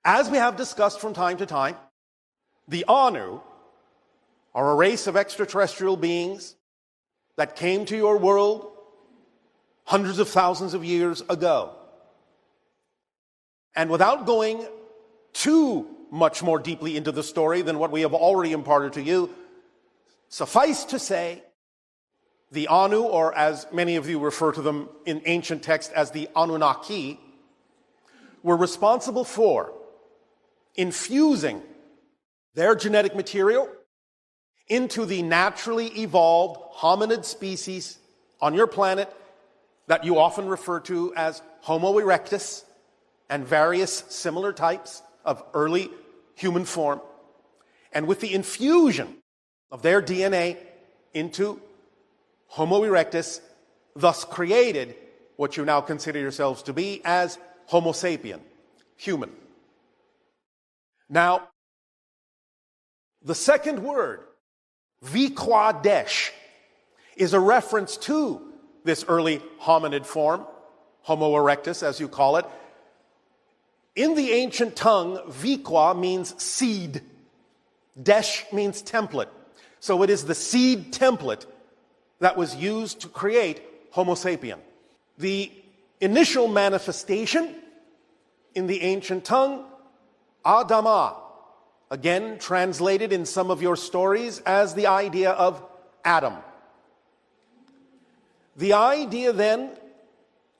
As we have discussed from time to time, the Anu are a race of extraterrestrial beings that came to your world hundreds of thousands of years ago. And without going too much more deeply into the story than what we have already imparted to you, suffice to say, the Anu, or as many of you refer to them in ancient text as the Anunnaki, were responsible for infusing their genetic material into the naturally evolved hominid species on your planet that you often refer to as Homo erectus and various similar types of early human form. And with the infusion of their DNA into Homo erectus, thus created what you now consider yourselves to be as Homo sapien, human. Now, the second word, Vikwadesh, is a reference to this early hominid form, Homo erectus as you call it. In the ancient tongue, Vikwa means seed. Desh means template. So it is the seed template that was used to create Homo sapien. The initial manifestation in the ancient tongue, Adama, again translated in some of your stories as the idea of Adam. The idea then,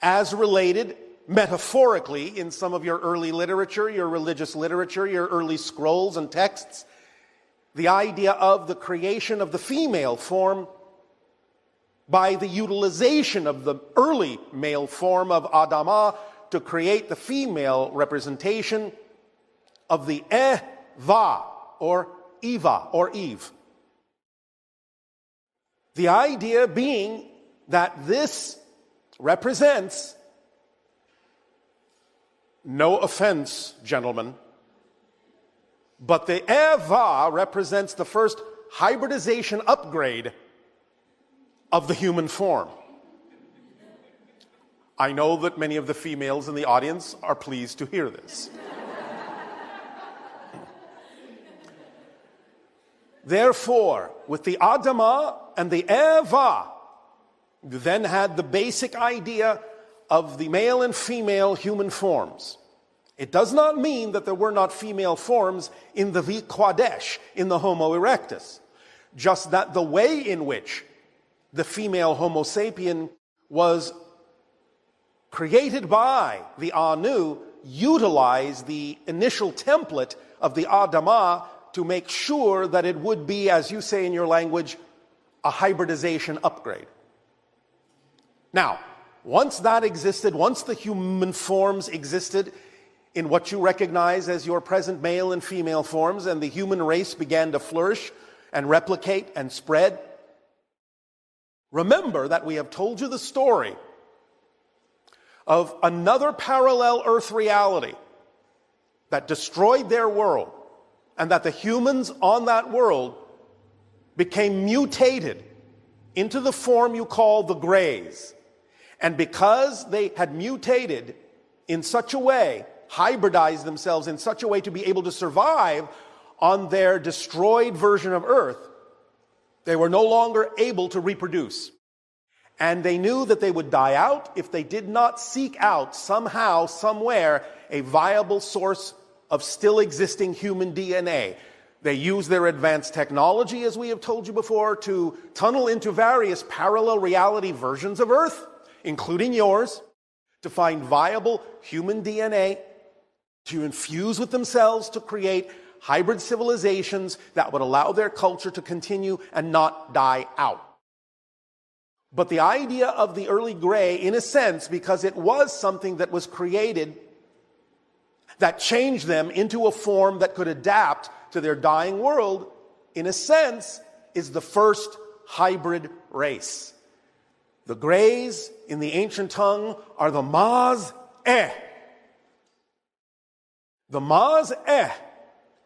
as related metaphorically in some of your early literature, your religious literature, your early scrolls and texts, the idea of the creation of the female form by the utilization of the early male form of Adama to create the female representation of the Eva, or Eva, or Eve. The idea being that this represents, no offense, gentlemen, but the Eva represents the first hybridization upgrade of the human form. I know that many of the females in the audience are pleased to hear this. Therefore, with the Adama and the Eva, you then had the basic idea of the male and female human forms. It does not mean that there were not female forms in the Vikwadesh, in the Homo erectus. Just that the way in which the female Homo sapien was created by the Anu utilized the initial template of the Adama to make sure that it would be, as you say in your language, a hybridization upgrade. Now, once that existed, once the human forms existed in what you recognize as your present male and female forms, and the human race began to flourish and replicate and spread, remember that we have told you the story of another parallel Earth reality that destroyed their world, and that the humans on that world became mutated into the form you call the Greys. And because they had mutated in such a way, hybridized themselves in such a way to be able to survive on their destroyed version of Earth, they were no longer able to reproduce. And they knew that they would die out if they did not seek out somehow, somewhere, a viable source of still existing human DNA. They used their advanced technology, as we have told you before, to tunnel into various parallel reality versions of Earth, including yours, to find viable human DNA, to infuse with themselves to create hybrid civilizations that would allow their culture to continue and not die out. But the idea of the early Grey, in a sense, because it was something that was created that changed them into a form that could adapt to their dying world, in a sense, is the first hybrid race. The Greys in the ancient tongue are the Maz-eh. The Maz-eh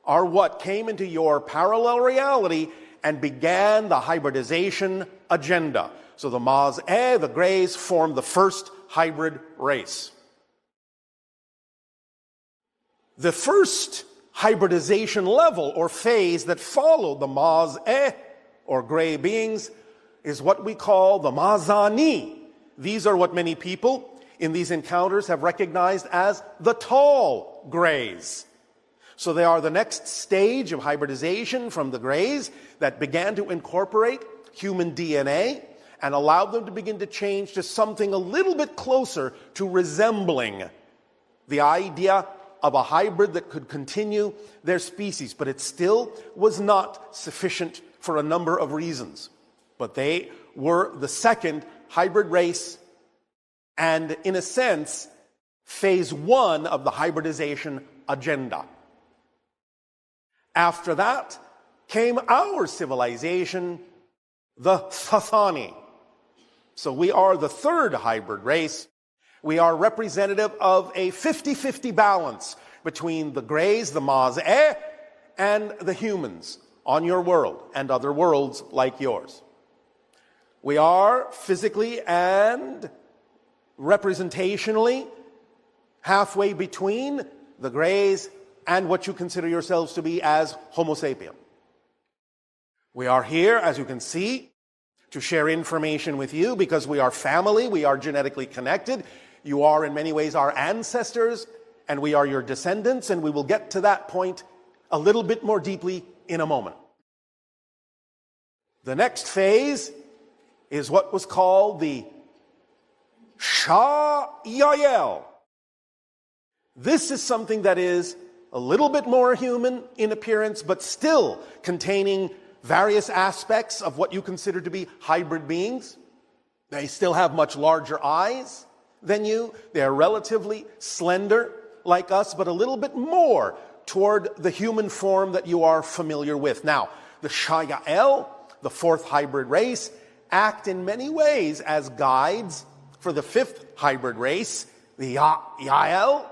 are what came into your parallel reality and began the hybridization agenda. So the Maz-eh, the Greys, formed the first hybrid race. The first hybridization level or phase that followed the Maz-e, or gray beings, is what we call the Mazani. These are what many people in these encounters have recognized as the tall grays. So they are the next stage of hybridization from the grays that began to incorporate human DNA and allowed them to begin to change to something a little bit closer to resembling the idea of a hybrid that could continue their species. But it still was not sufficient for a number of reasons. But they were the second hybrid race and, in a sense, phase one of the hybridization agenda. After that came our civilization, the Sathani. So we are the third hybrid race. We are representative of a 50-50 balance between the grays, the Maz-e, and the humans on your world and other worlds like yours. We are physically and representationally halfway between the grays and what you consider yourselves to be as Homo sapien. We are here, as you can see, to share information with you because we are family, we are genetically connected. You are in many ways our ancestors, and we are your descendants, and we will get to that point a little bit more deeply in a moment. The next phase is what was called the Shah-Yael. This is something that is a little bit more human in appearance, but still containing various aspects of what you consider to be hybrid beings. They still have much larger eyes than you. They are relatively slender like us, but a little bit more toward the human form that you are familiar with. Now, the Shah-Yael, the fourth hybrid race, act in many ways as guides for the fifth hybrid race, the Yael,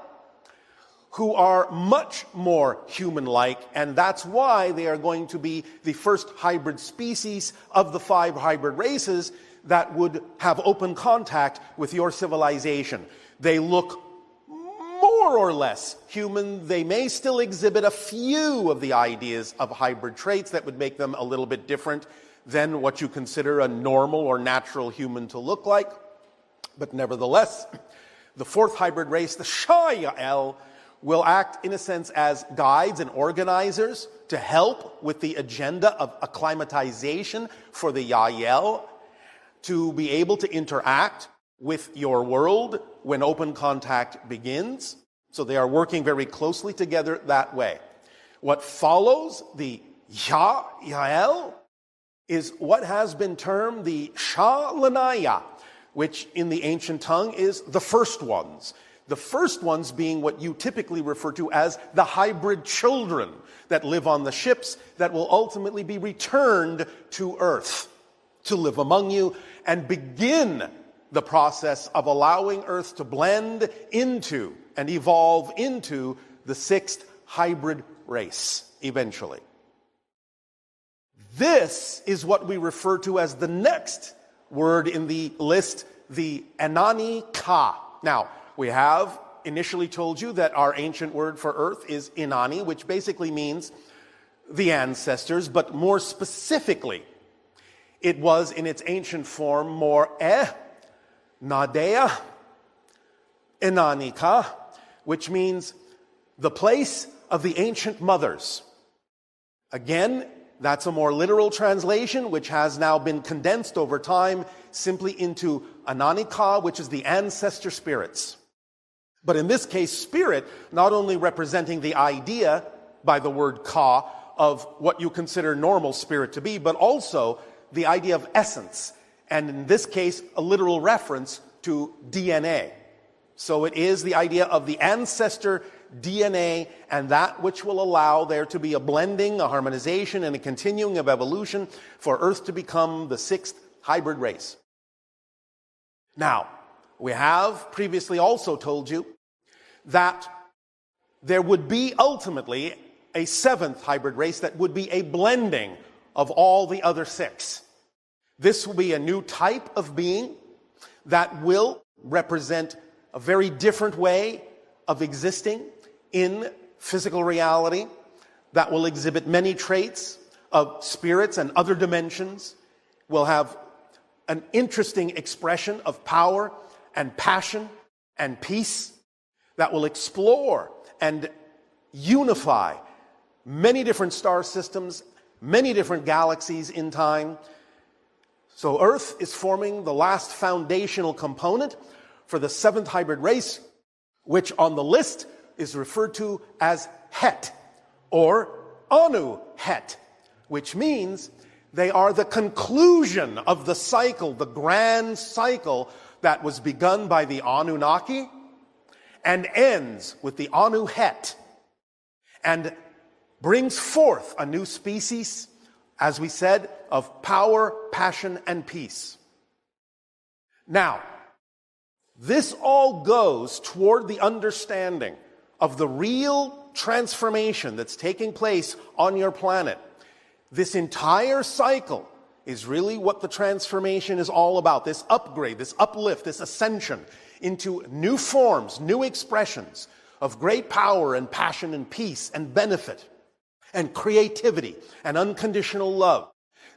who are much more human-like, and that's why they are going to be the first hybrid species of the 5 hybrid races that would have open contact with your civilization. They look more or less human. They may still exhibit a few of the ideas of hybrid traits that would make them a little bit different than what you consider a normal or natural human to look like. But nevertheless, the fourth hybrid race, the Shah-Yael, will act, in a sense, as guides and organizers to help with the agenda of acclimatization for the Yael to be able to interact with your world when open contact begins. So they are working very closely together that way. What follows the Yael is what has been termed the Shah-Lanaya, which in the ancient tongue is the first ones. The first ones being what you typically refer to as the hybrid children that live on the ships that will ultimately be returned to Earth to live among you and begin the process of allowing Earth to blend into and evolve into the sixth hybrid race eventually. This is what we refer to as the next word in the list, the Enani-Ka. Now, we have initially told you that our ancient word for earth is Inani, which basically means the ancestors, but more specifically, it was in its ancient form more Nadea, Enanika, which means the place of the ancient mothers. Again, that's a more literal translation, which has now been condensed over time simply into Ananika, which is the ancestor spirits. But in this case, spirit, not only representing the idea by the word ka of what you consider normal spirit to be, but also the idea of essence. And in this case, a literal reference to DNA. So it is the idea of the ancestor DNA and that which will allow there to be a blending, a harmonization, and a continuing of evolution for Earth to become the sixth hybrid race. Now, we have previously also told you that there would be ultimately a seventh hybrid race that would be a blending of all the other 6. This will be a new type of being that will represent a very different way of existing in physical reality that will exhibit many traits of spirits and other dimensions, will have an interesting expression of power and passion and peace, that will explore and unify many different star systems, many different galaxies in time. So Earth is forming the last foundational component for the seventh hybrid race, which on the list is referred to as Het, or Anu Het, which means they are the conclusion of the cycle, the grand cycle that was begun by the Anunnaki and ends with the Anu Het, and brings forth a new species, as we said, of power, passion, and peace. Now, this all goes toward the understanding of the real transformation that's taking place on your planet. This entire cycle is really what the transformation is all about. This upgrade, this uplift, this ascension into new forms, new expressions of great power and passion and peace and benefit and creativity and unconditional love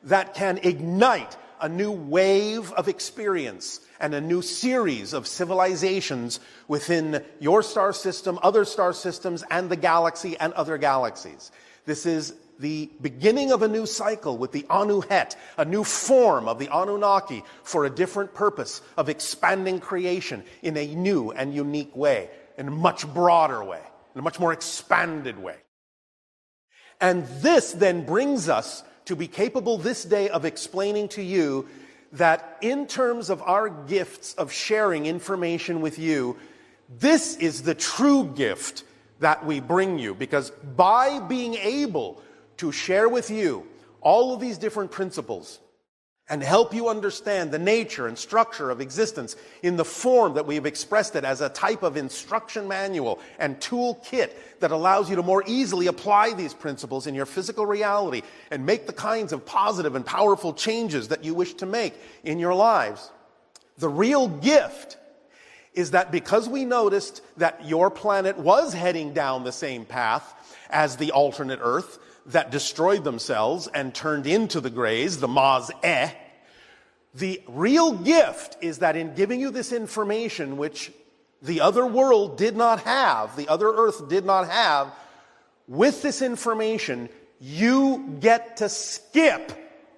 that can ignite a new wave of experience and a new series of civilizations within your star system, other star systems, and the galaxy and other galaxies. This is the beginning of a new cycle with the Anu Het, a new form of the Anunnaki for a different purpose of expanding creation in a new and unique way, in a much broader way, in a much more expanded way. And this then brings us to be capable this day of explaining to you that in terms of our gifts of sharing information with you, this is the true gift that we bring you. Because by being able to share with you all of these different principles and help you understand the nature and structure of existence in the form that we have expressed it as a type of instruction manual and tool kit that allows you to more easily apply these principles in your physical reality and make the kinds of positive and powerful changes that you wish to make in your lives. The real gift is that because we noticed that your planet was heading down the same path as the alternate Earth that destroyed themselves and turned into the Greys, the Maz-E, the real gift is that in giving you this information, which the other world did not have, the other Earth did not have, with this information, you get to skip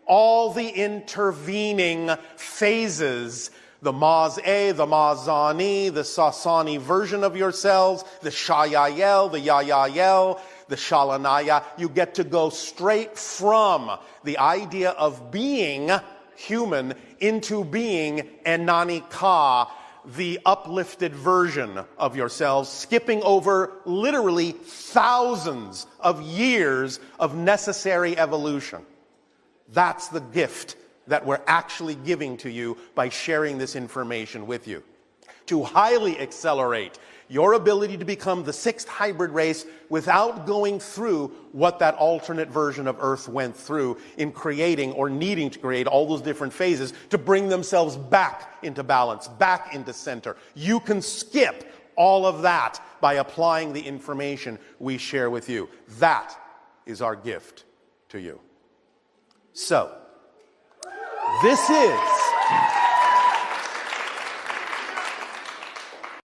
all the intervening phases, the Maz-E, the Maz-Ani, the Sasani version of yourselves, the Shayayel, the Yayayel, the Shalanaya. You get to go straight from the idea of being human into being Enani-Ka, the uplifted version of yourselves, skipping over literally thousands of years of necessary evolution. That's the gift that we're actually giving to you by sharing this information with you. To highly accelerate your ability to become the sixth hybrid race without going through what that alternate version of Earth went through in creating or needing to create all those different phases to bring themselves back into balance, back into center. You can skip all of that by applying the information we share with you. That is our gift to you. So, this is,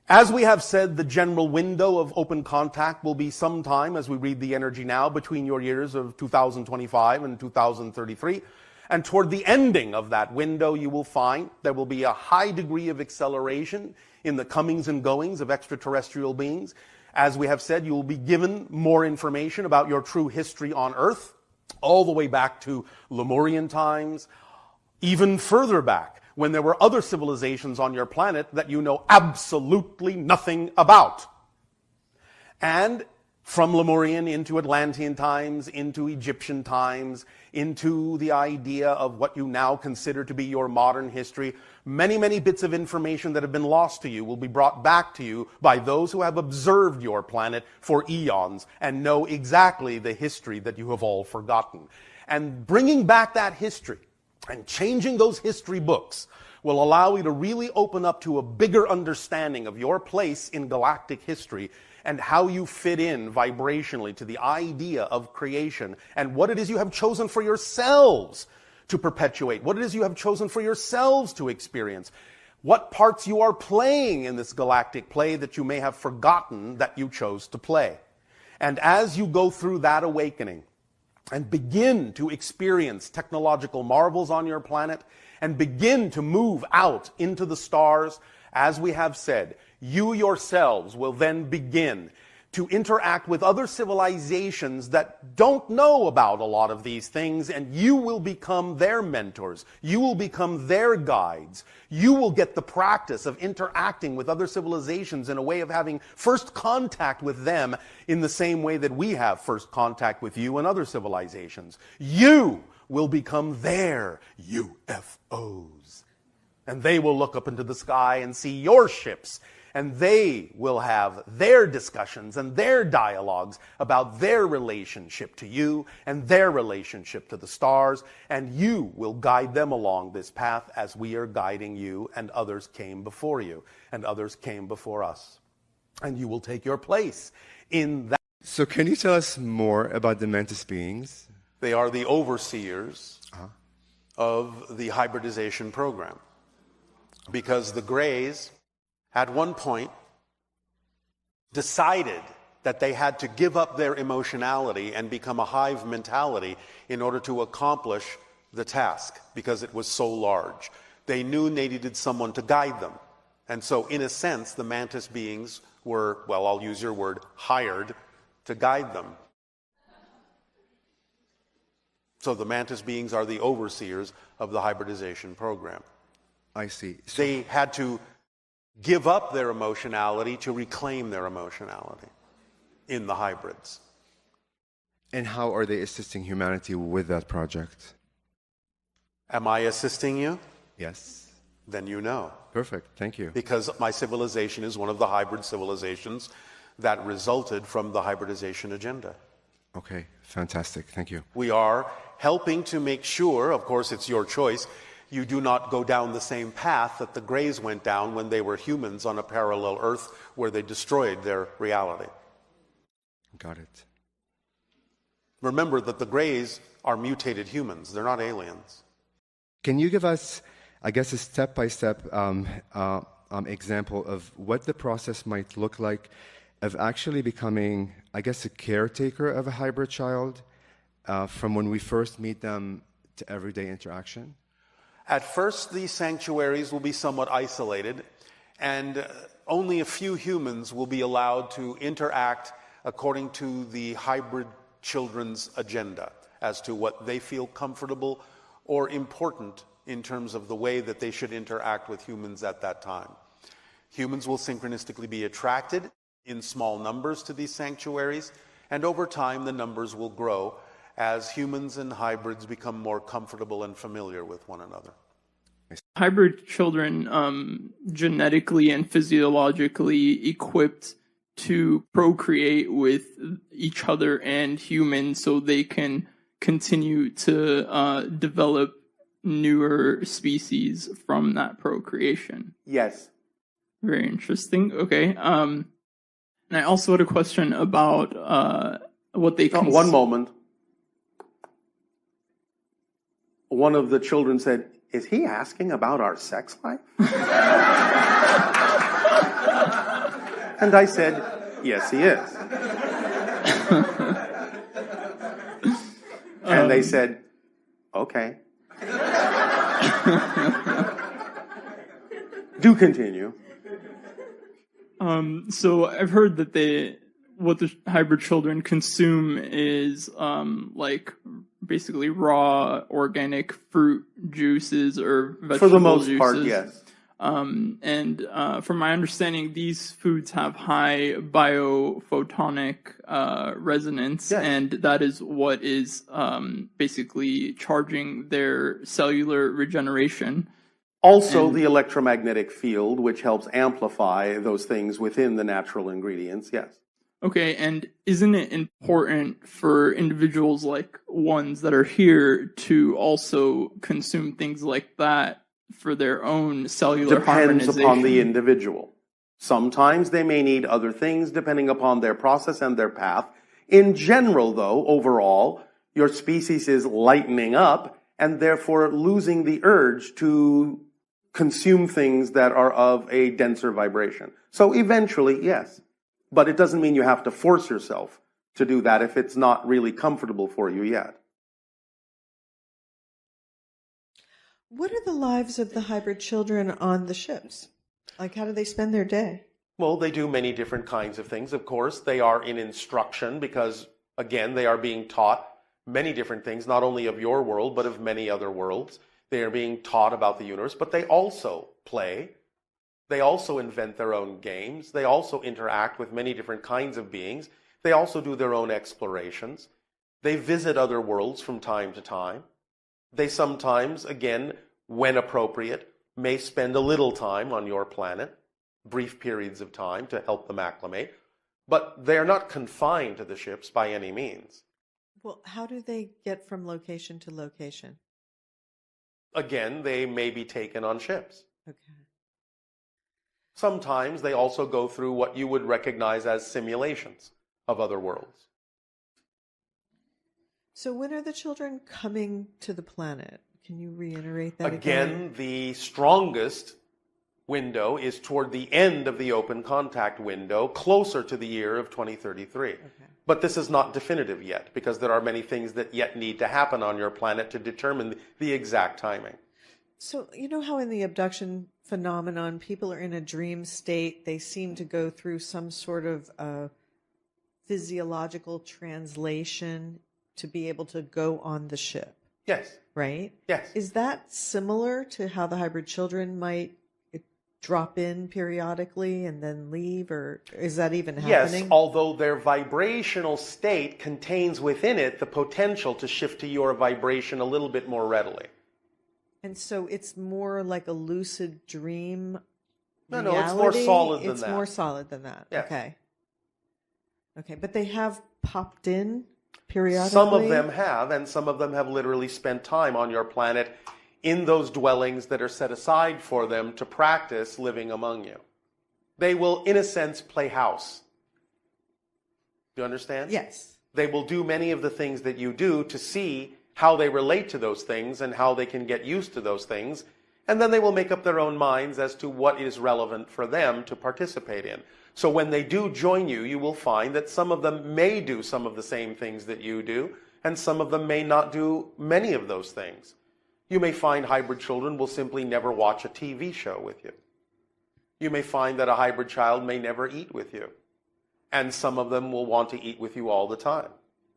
as we have said, the general window of open contact will be sometime, as we read the energy now, between your years of 2025 and 2033. And toward the ending of that window, you will find there will be a high degree of acceleration in the comings and goings of extraterrestrial beings. As we have said, you will be given more information about your true history on Earth, all the way back to Lemurian times, even further back, when there were other civilizations on your planet that you know absolutely nothing about. And from Lemurian into Atlantean times, into Egyptian times, into the idea of what you now consider to be your modern history, many, many bits of information that have been lost to you will be brought back to you by those who have observed your planet for eons and know exactly the history that you have all forgotten. And bringing back that history and changing those history books will allow you to really open up to a bigger understanding of your place in galactic history and how you fit in vibrationally to the idea of creation and what it is you have chosen for yourselves to perpetuate, what it is you have chosen for yourselves to experience, what parts you are playing in this galactic play that you may have forgotten that you chose to play. And as you go through that awakening and begin to experience technological marvels on your planet and begin to move out into the stars, as we have said, you yourselves will then begin to interact with other civilizations that don't know about a lot of these things, and you will become their mentors. You will become their guides. You will get the practice of interacting with other civilizations in a way of having first contact with them in the same way that we have first contact with you and other civilizations. You will become their UFOs. And they will look up into the sky and see your ships, and they will have their discussions and their dialogues about their relationship to you and their relationship to the stars, and you will guide them along this path as we are guiding you, and others came before you, and others came before us. And you will take your place in that. So can you tell us more about the mantis beings? They are the overseers of the hybridization program. Because the Greys, at one point, decided that they had to give up their emotionality and become a hive mentality in order to accomplish the task, because it was so large. They knew they needed someone to guide them. And so, in a sense, the mantis beings were, well, I'll use your word, hired to guide them. So the mantis beings are the overseers of the hybridization program. I see. They had to give up their emotionality to reclaim their emotionality in the hybrids. And how are they assisting humanity with that project? Am I assisting you? Yes. Then you know. Perfect. Thank you. Because my civilization is one of the hybrid civilizations that resulted from the hybridization agenda. Okay. Fantastic. Thank you. We are helping to make sure, of course it's your choice, you do not go down the same path that the Greys went down when they were humans on a parallel Earth where they destroyed their reality. Got it. Remember that the Greys are mutated humans. They're not aliens. Can you give us, I guess, a step-by-step example of what the process might look like of actually becoming, I guess, a caretaker of a hybrid child from when we first meet them to everyday interaction? At first, these sanctuaries will be somewhat isolated, and only a few humans will be allowed to interact according to the hybrid children's agenda as to what they feel comfortable or important in terms of the way that they should interact with humans at that time. Humans will synchronistically be attracted in small numbers to these sanctuaries, and over time the numbers will grow as humans and hybrids become more comfortable and familiar with one another. Hybrid children genetically and physiologically equipped to procreate with each other and humans so they can continue to develop newer species from that procreation. Yes. Very interesting. Okay. And I also had a question about what they... One moment. One of the children said, "Is he asking about our sex life?" And I said, "Yes, he is." And they said, "Okay." Do continue. So I've heard that what the hybrid children consume is like basically raw organic fruit juices or vegetable juices. For the most part, yes. And from my understanding, these foods have high biophotonic resonance, yes. And that is what is basically charging their cellular regeneration. Also, the electromagnetic field, which helps amplify those things within the natural ingredients, yes. Okay, and isn't it important for individuals like ones that are here to also consume things like that for their own cellular harmonization? Depends upon the individual. Sometimes they may need other things depending upon their process and their path. In general, though, overall, your species is lightening up and therefore losing the urge to consume things that are of a denser vibration. So eventually, yes. But it doesn't mean you have to force yourself to do that if it's not really comfortable for you yet. What are the lives of the hybrid children on the ships? Like, how do they spend their day? Well, they do many different kinds of things. Of course, they are in instruction because, again, they are being taught many different things, not only of your world, but of many other worlds. They are being taught about the universe, but they also play. They also invent their own games. They also interact with many different kinds of beings. They also do their own explorations. They visit other worlds from time to time. They sometimes, again, when appropriate, may spend a little time on your planet, brief periods of time to help them acclimate, but they're not confined to the ships by any means. Well, how do they get from location to location? Again, they may be taken on ships. Okay. Sometimes they also go through what you would recognize as simulations of other worlds. So when are the children coming to the planet? Can you reiterate that again? The strongest window is toward the end of the open contact window, closer to the year of 2033. Okay. But this is not definitive yet, because there are many things that yet need to happen on your planet to determine the exact timing. So you know how in the abduction phenomenon, people are in a dream state, they seem to go through some sort of physiological translation to be able to go on the ship. Yes. Right? Yes. Is that similar to how the hybrid children might drop in periodically and then leave, or is that even happening? Yes, although their vibrational state contains within it the potential to shift to your vibration a little bit more readily. And so it's more like a lucid dream reality? No, it's more solid than that. It's more solid than that. Yes. Okay. Okay, but they have popped in periodically? Some of them have, and some of them have literally spent time on your planet in those dwellings that are set aside for them to practice living among you. They will, in a sense, play house. Do you understand? Yes. They will do many of the things that you do to see how they relate to those things and how they can get used to those things, and then they will make up their own minds as to what is relevant for them to participate in. So when they do join you, you will find that some of them may do some of the same things that you do, and some of them may not do many of those things. You may find hybrid children will simply never watch a TV show with you. You may find that a hybrid child may never eat with you. And some of them will want to eat with you all the time.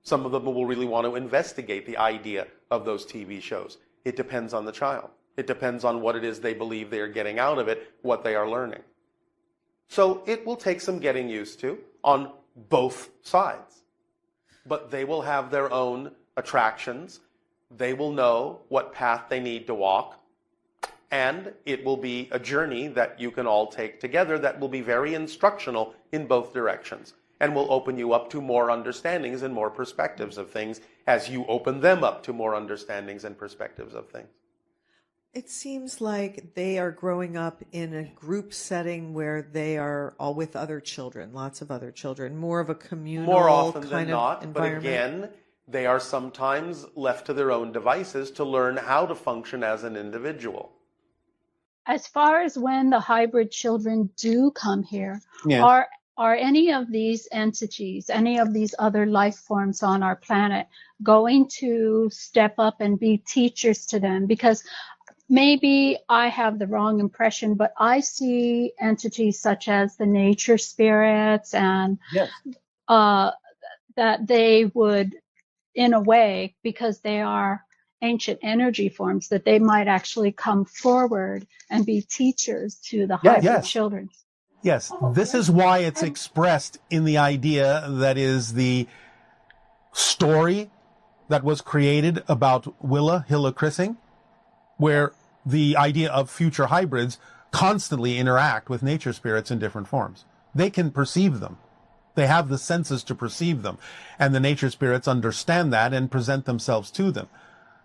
Some of them will really want to investigate the idea of those TV shows. It depends on the child. It depends on what it is they believe they are getting out of it, what they are learning. So it will take some getting used to on both sides. But they will have their own attractions. They will know what path they need to walk, and it will be a journey that you can all take together that will be very instructional in both directions and will open you up to more understandings and more perspectives of things as you open them up to more understandings and perspectives of things. It seems like they are growing up in a group setting where they are all with other children, lots of other children, more of a communal more often kind than not, of environment. but again, they are sometimes left to their own devices to learn how to function as an individual. As far as when the hybrid children do come here, yes. Are any of these entities, any of these other life forms on our planet going to step up and be teachers to them? Because maybe I have the wrong impression, but I see entities such as the nature spirits and yes. That they would, in a way, because they are ancient energy forms, that they might actually come forward and be teachers to the hybrid children. Yes, this is why it's expressed in the idea that is the story that was created about Willa Chrissing, where the idea of future hybrids constantly interact with nature spirits in different forms. They can perceive them. They have the senses to perceive them, and the nature spirits understand that and present themselves to them.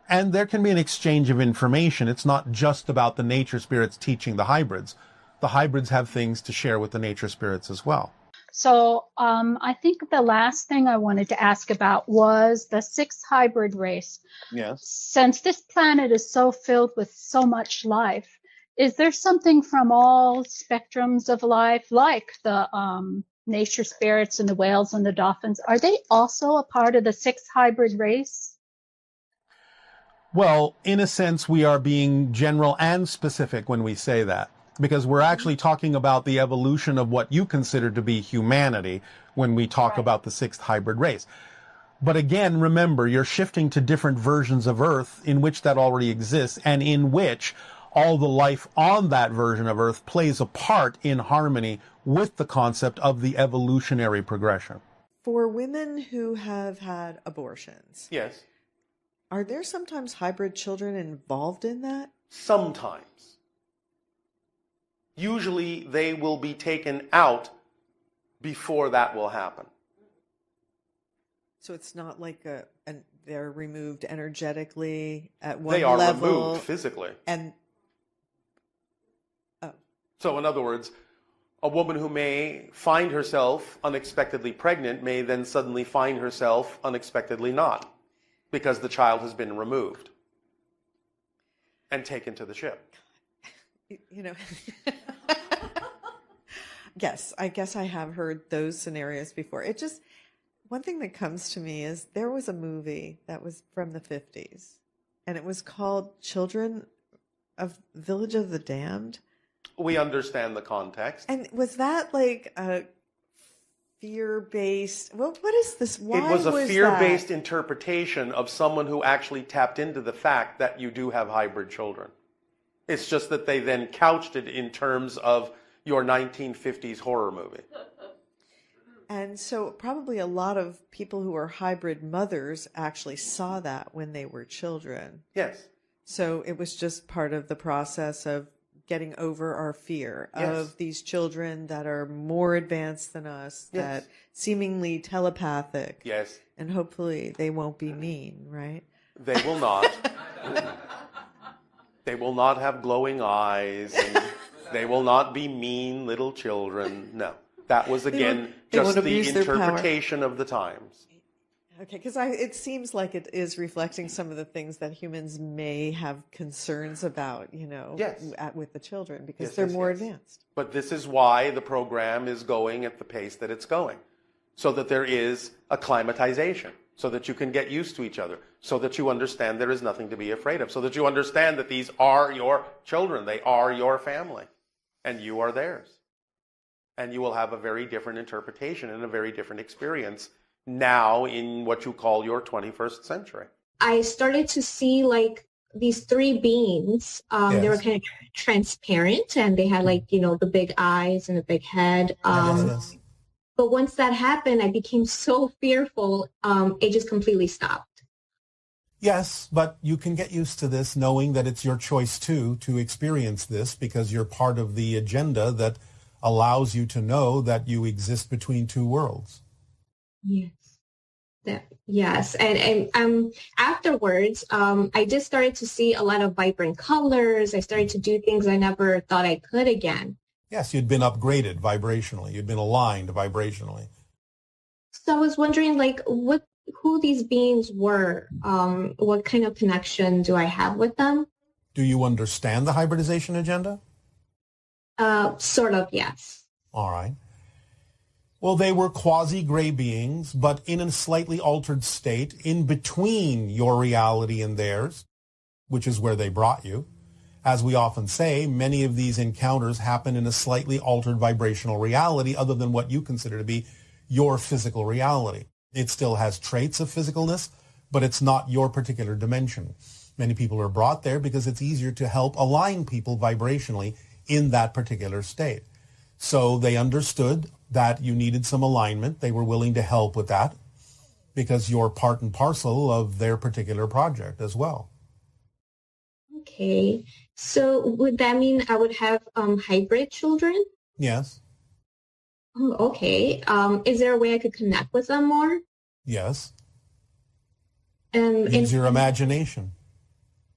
And there can be an exchange of information. It's not just about the nature spirits teaching the hybrids. the hybrids have things to share with the nature spirits as well. So I think the last thing I wanted to ask about was the sixth hybrid race. Yes. Since this planet is so filled with so much life, is there something from all spectrums of life, like the nature spirits and the whales and the dolphins? Are they also a part of the sixth hybrid race? Well, in a sense, we are being general and specific when we say that, because we're actually talking about the evolution of what you consider to be humanity when we talk about the sixth hybrid race. But again, remember, you're shifting to different versions of Earth in which that already exists and in which all the life on that version of Earth plays a part in harmony with the concept of the evolutionary progression. For women who have had abortions, Yes. are there sometimes hybrid children involved in that? Sometimes. Usually they will be taken out before that will happen. So it's not like they're removed energetically at one They are level. removed physically. And So in other words, a woman who may find herself unexpectedly pregnant may then suddenly find herself unexpectedly not, because the child has been removed and taken to the ship. you know, yes, I guess I have heard those scenarios before. It just, one thing that comes to me is there was a movie that was from the 50s, and it was called Children of Village of the Damned. We understand the context. And was that like a fear-based, what is this? Why it was a was fear-based that? interpretation of someone who actually tapped into the fact that you do have hybrid children. It's just that they then couched it in terms of your 1950s horror movie. And so probably a lot of people who are hybrid mothers actually saw that when they were children. Yes. So it was just part of the process of getting over our fear of these children that are more advanced than us, that seemingly telepathic. Yes. And hopefully they won't be mean, right? They will not. They will not have glowing eyes, and they will not be mean little children. No. That was, again, just the interpretation of the times. Okay, because it seems like it is reflecting some of the things that humans may have concerns about, with the children, because they're more advanced. But this is why the program is going at the pace that it's going, so that there is acclimatization, so that you can get used to each other, so that you understand there is nothing to be afraid of, so that you understand that these are your children, they are your family, and you are theirs. And you will have a very different interpretation and a very different experience now in what you call your 21st century. I started to see like these three beings. They were kind of transparent, and they had like, the big eyes and the big head. But once that happened, I became so fearful, it just completely stopped. Yes, but you can get used to this knowing that it's your choice too to experience this, because you're part of the agenda that allows you to know that you exist between two worlds. Yes. Yes. And afterwards, I just started to see a lot of vibrant colors. I started to do things I never thought I could again. Yes, you'd been upgraded vibrationally. You'd been aligned vibrationally. So I was wondering, like, who these beings were. What kind of connection do I have with them? Do you understand the hybridization agenda? Sort of, yes. All right. Well, they were quasi-gray beings, but in a slightly altered state, in between your reality and theirs, which is where they brought you. As we often say, many of these encounters happen in a slightly altered vibrational reality other than what you consider to be your physical reality. It still has traits of physicalness, but it's not your particular dimension. Many people are brought there because it's easier to help align people vibrationally in that particular state. So they understood that you needed some alignment. They were willing to help with that because you're part and parcel of their particular project as well. Okay. So would that mean I would have hybrid children? Yes. Oh, okay. Is there a way I could connect with them more? Yes. Use your imagination.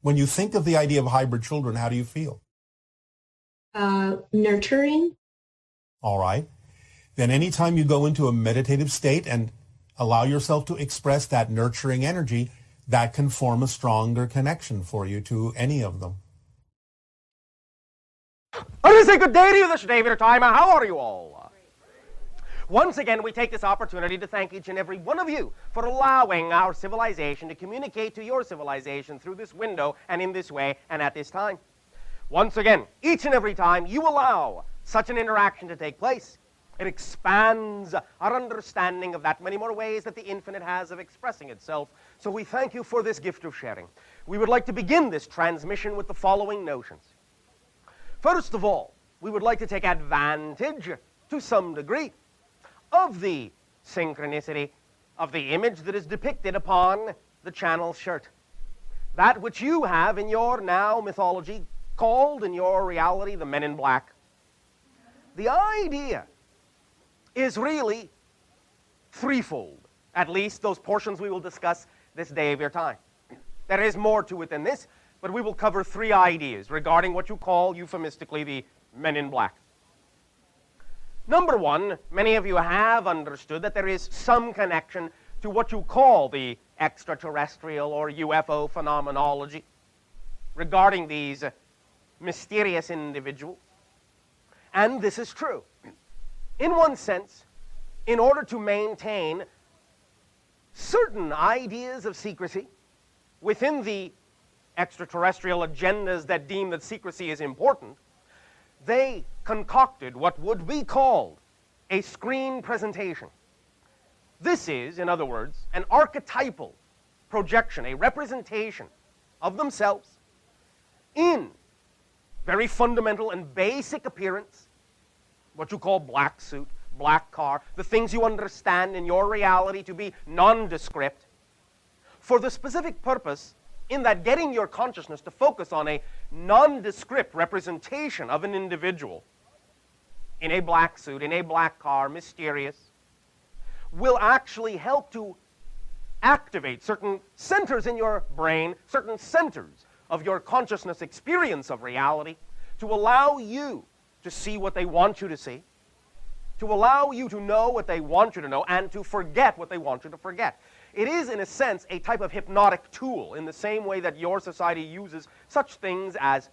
When you think of the idea of hybrid children, how do you feel? nurturing. All right. Then anytime you go into a meditative state and allow yourself to express that nurturing energy, that can form a stronger connection for you to any of them. I want to say good day to you this day of your time. How are you all? Once again, we take this opportunity to thank each and every one of you for allowing our civilization to communicate to your civilization through this window and in this way and at this time. Once again, each and every time you allow such an interaction to take place, it expands our understanding of that many more ways that the infinite has of expressing itself. So we thank you for this gift of sharing. We would like to begin this transmission with the following notions. First of all, we would like to take advantage, to some degree, of the synchronicity of the image that is depicted upon the channel shirt. That which you have in your now mythology called in your reality the Men in Black. The idea is really threefold, at least those portions we will discuss this day of your time. There is more to it than this, but we will cover three ideas regarding what you call euphemistically the Men in Black. Number one, many of you have understood that there is some connection to what you call the extraterrestrial or UFO phenomenology regarding these mysterious individuals. And this is true. In one sense, in order to maintain certain ideas of secrecy within the extraterrestrial agendas that deem that secrecy is important, they concocted what would be called a screen presentation. This is, in other words, an archetypal projection, a representation of themselves in very fundamental and basic appearance, what you call black suit, black car, the things you understand in your reality to be nondescript, for the specific purpose in that getting your consciousness to focus on a nondescript representation of an individual in a black suit, in a black car, mysterious, will actually help to activate certain centers in your brain, certain centers of your consciousness experience of reality, to allow you to see what they want you to see, to allow you to know what they want you to know, and to forget what they want you to forget. It is, in a sense, a type of hypnotic tool in the same way that your society uses such things as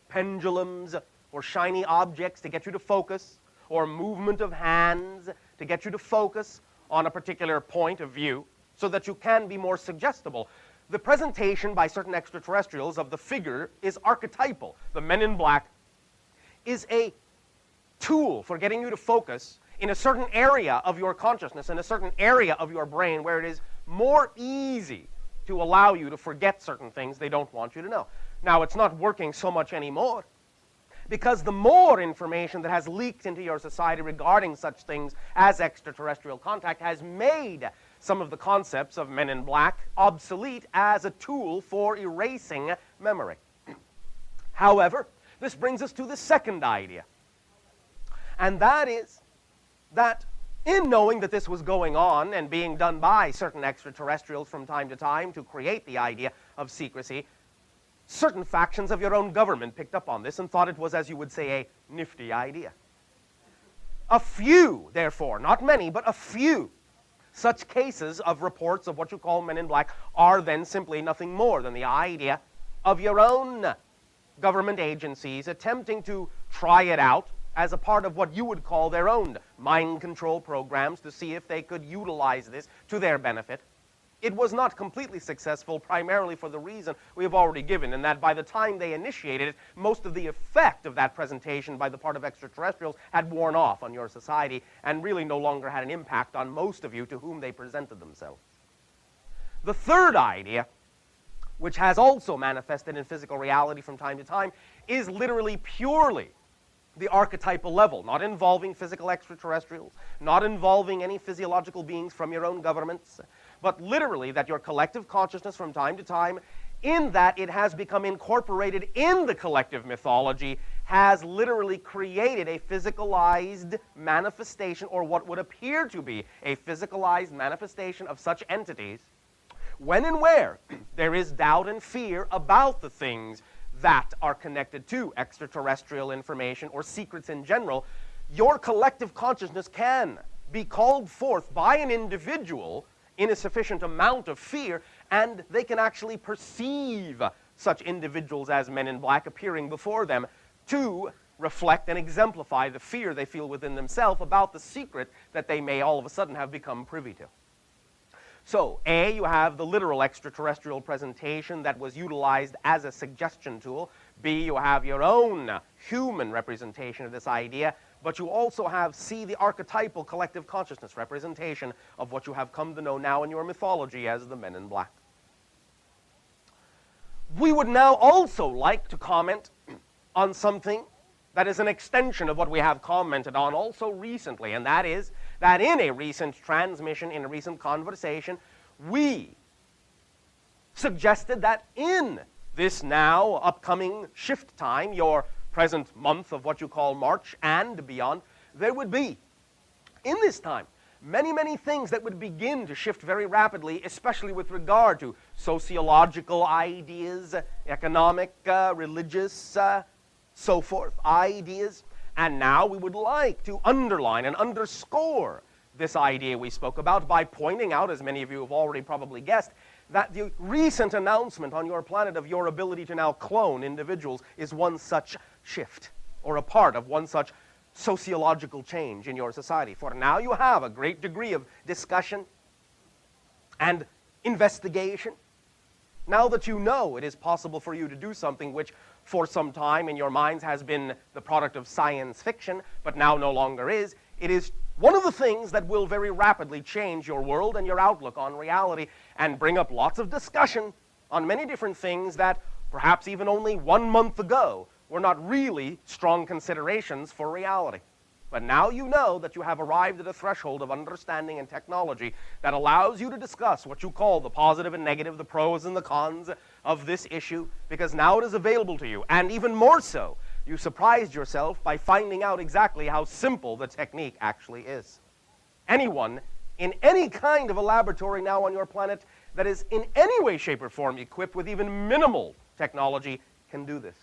pendulums or shiny objects to get you to focus, or movement of hands to get you to focus on a particular point of view so that you can be more suggestible. The presentation by certain extraterrestrials of the figure is archetypal. The Men in Black is a tool for getting you to focus in a certain area of your consciousness, in a certain area of your brain where it is more easy to allow you to forget certain things they don't want you to know. Now, it's not working so much anymore, because the more information that has leaked into your society regarding such things as extraterrestrial contact has made some of the concepts of Men in Black obsolete as a tool for erasing memory. However, this brings us to the second idea, and that is that in knowing that this was going on and being done by certain extraterrestrials from time to time to create the idea of secrecy, certain factions of your own government picked up on this and thought it was, as you would say, a nifty idea. A few, therefore, not many, but a few such cases of reports of what you call Men in Black are then simply nothing more than the idea of your own government agencies attempting to try it out as a part of what you would call their own mind control programs to see if they could utilize this to their benefit. It was not completely successful, primarily for the reason we have already given, in that by the time they initiated it, most of the effect of that presentation by the part of extraterrestrials had worn off on your society and really no longer had an impact on most of you to whom they presented themselves. The third idea, which has also manifested in physical reality from time to time, is literally purely the archetypal level, not involving physical extraterrestrials, not involving any physiological beings from your own governments, but literally that your collective consciousness from time to time, in that it has become incorporated in the collective mythology, has literally created a physicalized manifestation, or what would appear to be a physicalized manifestation of such entities, when and where there is doubt and fear about the things that are connected to extraterrestrial information or secrets in general, your collective consciousness can be called forth by an individual in a sufficient amount of fear, and they can actually perceive such individuals as men in black appearing before them to reflect and exemplify the fear they feel within themselves about the secret that they may all of a sudden have become privy to. So, A, you have the literal extraterrestrial presentation that was utilized as a suggestion tool. B, you have your own human representation of this idea. But you also have, C, the archetypal collective consciousness representation of what you have come to know now in your mythology as the Men in Black. We would now also like to comment on something that is an extension of what we have commented on also recently, and that is that in a recent transmission, in a recent conversation, we suggested that in this now upcoming shift time, your present month of what you call March and beyond, there would be, in this time, many, many things that would begin to shift very rapidly, especially with regard to sociological ideas, economic, religious, so forth, ideas. And now we would like to underline and underscore this idea we spoke about by pointing out, as many of you have already probably guessed, that the recent announcement on your planet of your ability to now clone individuals is one such shift, or a part of one such sociological change in your society. For now you have a great degree of discussion and investigation. Now that you know it is possible for you to do something which for some time in your minds has been the product of science fiction, but now no longer is, it is one of the things that will very rapidly change your world and your outlook on reality and bring up lots of discussion on many different things that perhaps even only 1 month ago were not really strong considerations for reality. But now you know that you have arrived at a threshold of understanding and technology that allows you to discuss what you call the positive and negative, the pros and the cons of this issue, because now it is available to you. And even more so, you surprised yourself by finding out exactly how simple the technique actually is. Anyone in any kind of a laboratory now on your planet that is in any way, shape, or form equipped with even minimal technology can do this.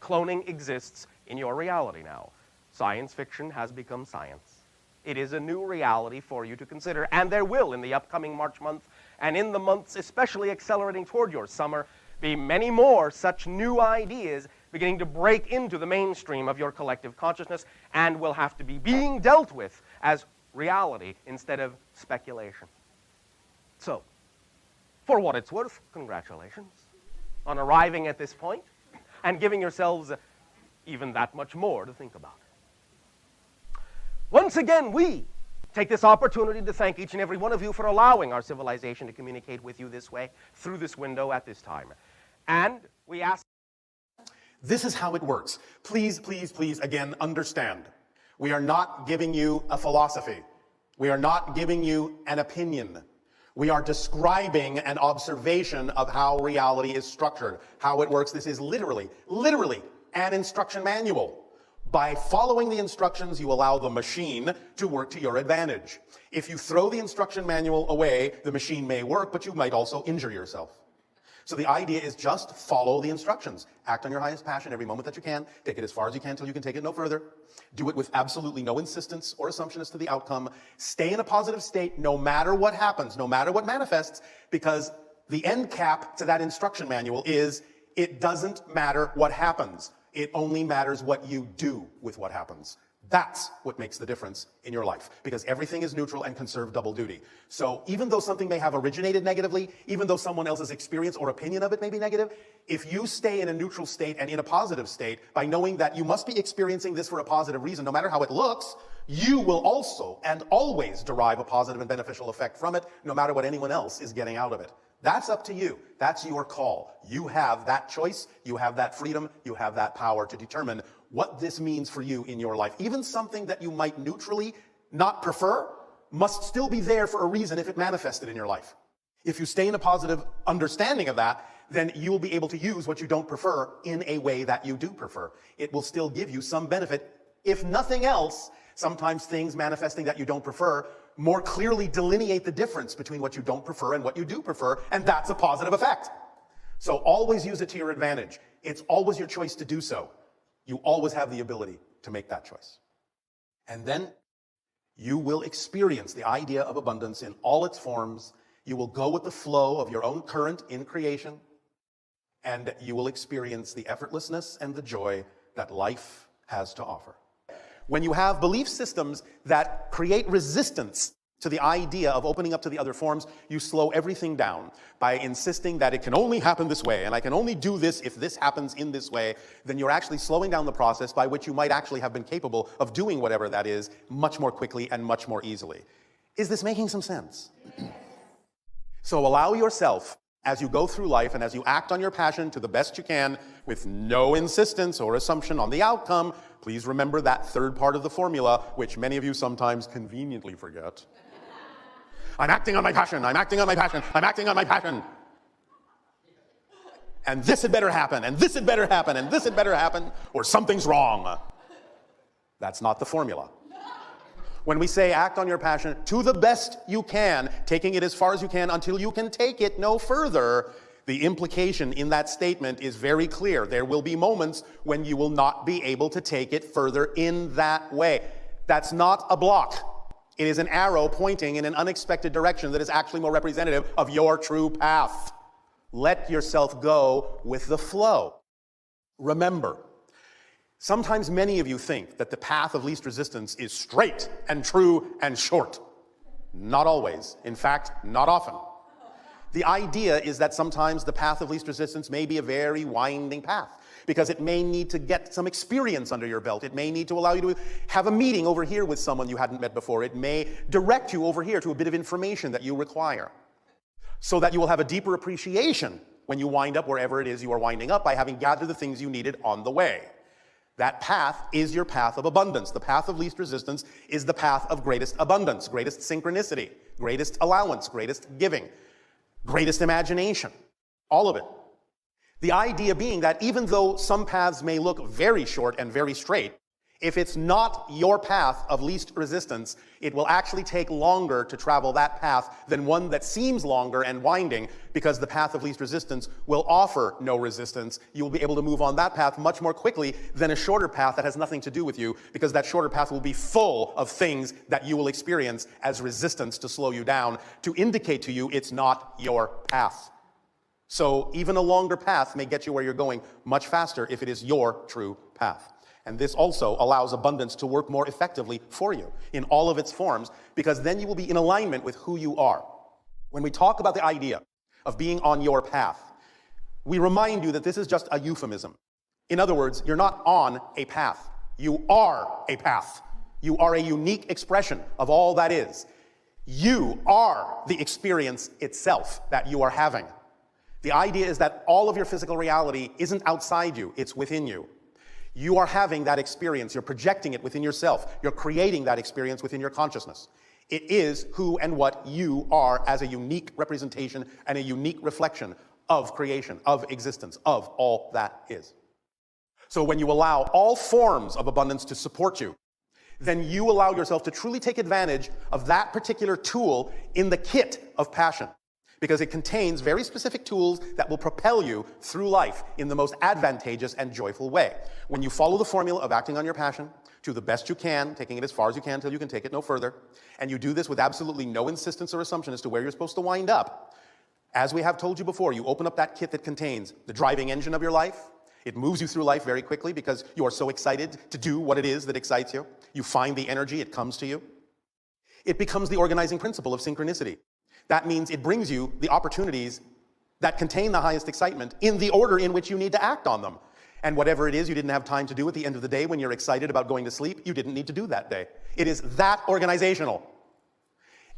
Cloning exists in your reality now. Science fiction has become science. It is a new reality for you to consider, and there will, in the upcoming March month, and in the months especially accelerating toward your summer, be many more such new ideas beginning to break into the mainstream of your collective consciousness and will have to be being dealt with as reality instead of speculation. So, for what it's worth, congratulations on arriving at this point and giving yourselves even that much more to think about. Once again, we take this opportunity to thank each and every one of you for allowing our civilization to communicate with you this way, through this window at this time. And we ask... This is how it works. Please, please, please, again, understand. We are not giving you a philosophy. We are not giving you an opinion. We are describing an observation of how reality is structured, how it works. This is literally an instruction manual. By following the instructions, you allow the machine to work to your advantage. If you throw the instruction manual away, the machine may work, but you might also injure yourself. So the idea is just follow the instructions. Act on your highest passion every moment that you can. Take it as far as you can until you can take it no further. Do it with absolutely no insistence or assumption as to the outcome. Stay in a positive state no matter what happens, no matter what manifests, because the end cap to that instruction manual is it doesn't matter what happens. It only matters what you do with what happens. That's what makes the difference in your life, because everything is neutral and can serve double duty. So even though something may have originated negatively, even though someone else's experience or opinion of it may be negative, if you stay in a neutral state and in a positive state by knowing that you must be experiencing this for a positive reason, no matter how it looks, you will also and always derive a positive and beneficial effect from it, no matter what anyone else is getting out of it. That's up to you. That's your call. You have that choice, you have that freedom, you have that power to determine what this means for you in your life. Even something that you might neutrally not prefer must still be there for a reason if it manifested in your life. If you stay in a positive understanding of that, then you'll be able to use what you don't prefer in a way that you do prefer. It will still give you some benefit. If nothing else, sometimes things manifesting that you don't prefer more clearly delineate the difference between what you don't prefer and what you do prefer, and that's a positive effect. So always use it to your advantage. It's always your choice to do so. You always have the ability to make that choice. And then you will experience the idea of abundance in all its forms. You will go with the flow of your own current in creation, and you will experience the effortlessness and the joy that life has to offer. When you have belief systems that create resistance to the idea of opening up to the other forms, you slow everything down by insisting that it can only happen this way, and I can only do this if this happens in this way. Then you're actually slowing down the process by which you might actually have been capable of doing whatever that is much more quickly and much more easily. Is this making some sense? So allow yourself, as you go through life and as you act on your passion to the best you can, with no insistence or assumption on the outcome, please remember that third part of the formula, which many of you sometimes conveniently forget. I'm acting on my passion, I'm acting on my passion, I'm acting on my passion. And this had better happen, and this had better happen, and this had better happen, or something's wrong. That's not the formula. When we say act on your passion to the best you can, taking it as far as you can until you can take it no further, the implication in that statement is very clear. There will be moments when you will not be able to take it further in that way. That's not a block. It is an arrow pointing in an unexpected direction that is actually more representative of your true path. Let yourself go with the flow. Remember, sometimes many of you think that the path of least resistance is straight and true and short. Not always. In fact, not often. The idea is that sometimes the path of least resistance may be a very winding path, because it may need to get some experience under your belt. It may need to allow you to have a meeting over here with someone you hadn't met before. It may direct you over here to a bit of information that you require, so that you will have a deeper appreciation when you wind up wherever it is you are winding up by having gathered the things you needed on the way. That path is your path of abundance. The path of least resistance is the path of greatest abundance, greatest synchronicity, greatest allowance, greatest giving, greatest imagination, all of it. The idea being that even though some paths may look very short and very straight, if it's not your path of least resistance, it will actually take longer to travel that path than one that seems longer and winding, because the path of least resistance will offer no resistance. You'll be able to move on that path much more quickly than a shorter path that has nothing to do with you, because that shorter path will be full of things that you will experience as resistance to slow you down, to indicate to you it's not your path. So even a longer path may get you where you're going much faster if it is your true path. And this also allows abundance to work more effectively for you in all of its forms, because then you will be in alignment with who you are. When we talk about the idea of being on your path, we remind you that this is just a euphemism. In other words, you're not on a path. You are a path. You are a unique expression of all that is. You are the experience itself that you are having. The idea is that all of your physical reality isn't outside you, it's within you. You are having that experience, you're projecting it within yourself, you're creating that experience within your consciousness. It is who and what you are as a unique representation and a unique reflection of creation, of existence, of all that is. So when you allow all forms of abundance to support you, then you allow yourself to truly take advantage of that particular tool in the kit of passion, because it contains very specific tools that will propel you through life in the most advantageous and joyful way. When you follow the formula of acting on your passion to the best you can, taking it as far as you can until you can take it no further, and you do this with absolutely no insistence or assumption as to where you're supposed to wind up, as we have told you before, you open up that kit that contains the driving engine of your life. It moves you through life very quickly because you are so excited to do what it is that excites you. You find the energy, it comes to you. It becomes the organizing principle of synchronicity. That means it brings you the opportunities that contain the highest excitement in the order in which you need to act on them. And whatever it is you didn't have time to do at the end of the day when you're excited about going to sleep, you didn't need to do that day. It is that organizational.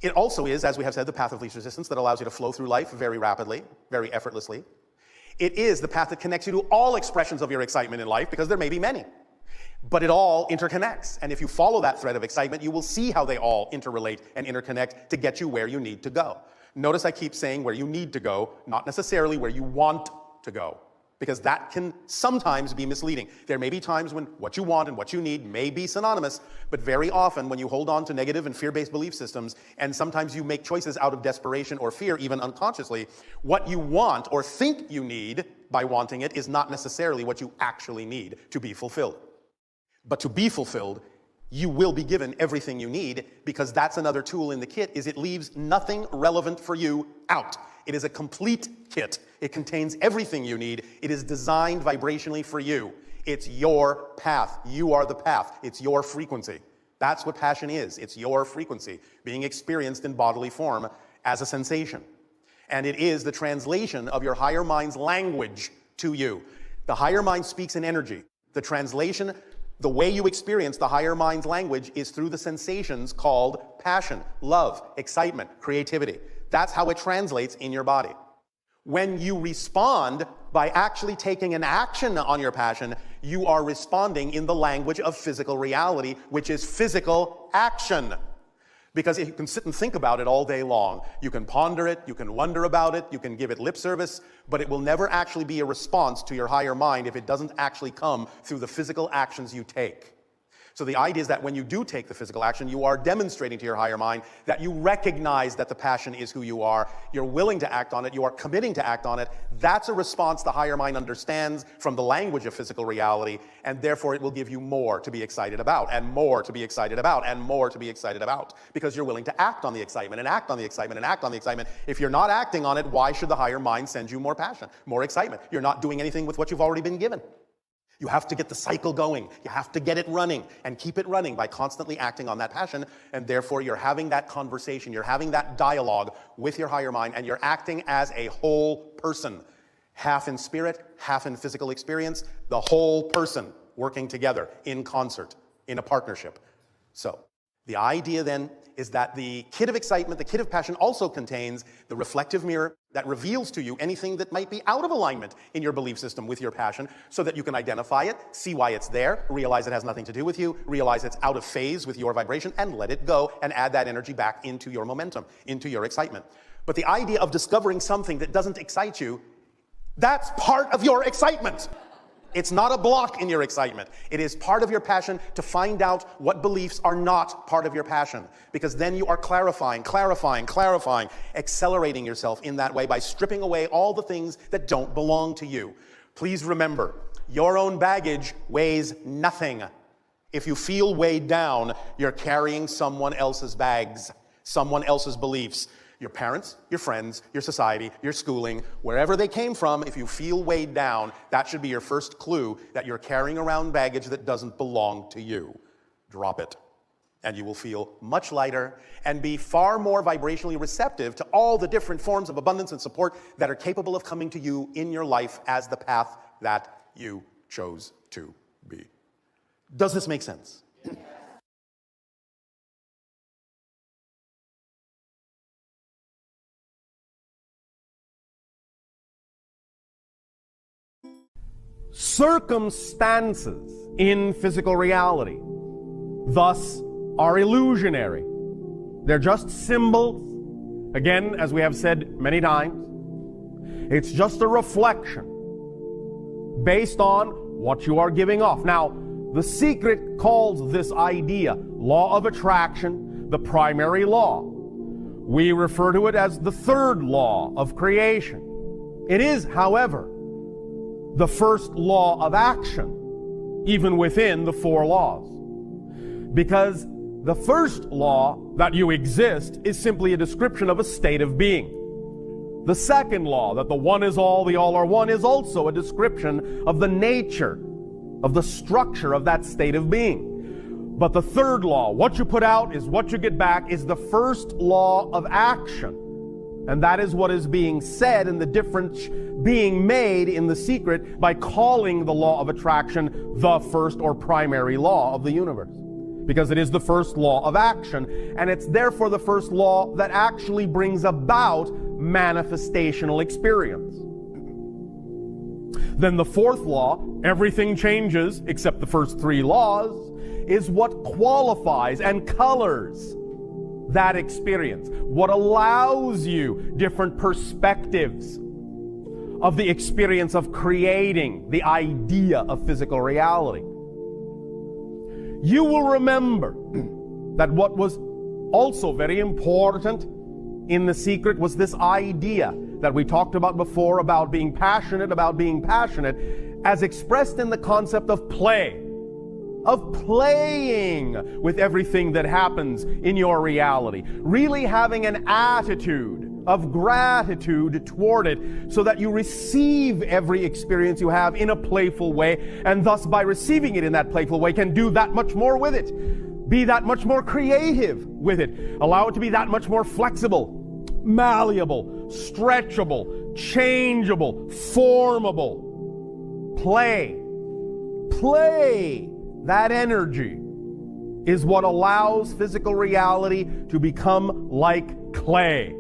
It also is, as we have said, the path of least resistance that allows you to flow through life very rapidly, very effortlessly. It is the path that connects you to all expressions of your excitement in life, because there may be many. But it all interconnects. And if you follow that thread of excitement, you will see how they all interrelate and interconnect to get you where you need to go. Notice I keep saying where you need to go, not necessarily where you want to go. because that can sometimes be misleading. There may be times when what you want and what you need may be synonymous, but very often when you hold on to negative and fear-based belief systems, and sometimes you make choices out of desperation or fear, even unconsciously, what you want or think you need by wanting it is not necessarily what you actually need to be fulfilled. But to be fulfilled, you will be given everything you need, because that's another tool in the kit, is it leaves nothing relevant for you out. It is a complete kit. It contains everything you need. It is designed vibrationally for you. It's your path. You are the path. It's your frequency. That's what passion is. It's your frequency being experienced in bodily form as a sensation. And it is the translation of your higher mind's language to you. The higher mind speaks in energy. The translation, the way you experience the higher mind's language, is through the sensations called passion, love, excitement, creativity. That's how it translates in your body. When you respond by actually taking an action on your passion, you are responding in the language of physical reality, which is physical action. Because you can sit and think about it all day long. You can ponder it, you can wonder about it, you can give it lip service, but it will never actually be a response to your higher mind if it doesn't actually come through the physical actions you take. So the idea is that when you do take the physical action, you are demonstrating to your higher mind that you recognize that the passion is who you are, you're willing to act on it, you are committing to act on it. That's a response the higher mind understands from the language of physical reality, and therefore it will give you more to be excited about, and more to be excited about, and more to be excited about, because you're willing to act on the excitement, and act on the excitement, and act on the excitement. If you're not acting on it, why should the higher mind send you more passion, more excitement? You're not doing anything with what you've already been given. You have to get the cycle going. You have to get it running and keep it running by constantly acting on that passion. And therefore, you're having that conversation. You're having that dialogue with your higher mind, and you're acting as a whole person, half in spirit, half in physical experience, the whole person working together in concert, in a partnership. So the idea then is that the kit of excitement, the kit of passion, also contains the reflective mirror that reveals to you anything that might be out of alignment in your belief system with your passion, so that you can identify it, see why it's there, realize it has nothing to do with you, realize it's out of phase with your vibration, and let it go, and add that energy back into your momentum, into your excitement. But the idea of discovering something that doesn't excite you, that's part of your excitement. It's not a block in your excitement. It is part of your passion to find out what beliefs are not part of your passion. Because then you are clarifying, accelerating yourself in that way by stripping away all the things that don't belong to you. Please remember, your own baggage weighs nothing. If you feel weighed down, you're carrying someone else's bags, someone else's beliefs. Your parents, your friends, your society, your schooling, wherever they came from, if you feel weighed down, that should be your first clue that you're carrying around baggage that doesn't belong to you. Drop it, and you will feel much lighter and be far more vibrationally receptive to all the different forms of abundance and support that are capable of coming to you in your life as the path that you chose to be. Does this make sense? Circumstances in physical reality, thus, are illusionary. They're just symbols. Again, as we have said many times, it's just a reflection based on what you are giving off. Now, the secret calls this idea law of attraction the primary law. We refer to it as the third law of creation. It is, however, the first law of action, even within the four laws. Because the first law, that you exist, is simply a description of a state of being. The second law, that the one is all, the all are one, is also a description of the nature, of the structure of that state of being. But the third law, what you put out is what you get back, is the first law of action. And that is what is being said in the difference being made in the secret by calling the law of attraction the first or primary law of the universe. Because it is the first law of action, and it's therefore the first law that actually brings about manifestational experience. Then the fourth law, everything changes except the first three laws, is what qualifies and colors that experience, what allows you different perspectives of the experience of creating the idea of physical reality. You will remember that what was also very important in The Secret was this idea that we talked about before about being passionate, as expressed in the concept of play, of playing with everything that happens in your reality, really having an attitude of gratitude toward it so that you receive every experience you have in a playful way, and thus by receiving it in that playful way can do that much more with it, be that much more creative with it, allow it to be that much more flexible, malleable, stretchable, changeable, formable. Play, that energy is what allows physical reality to become like clay.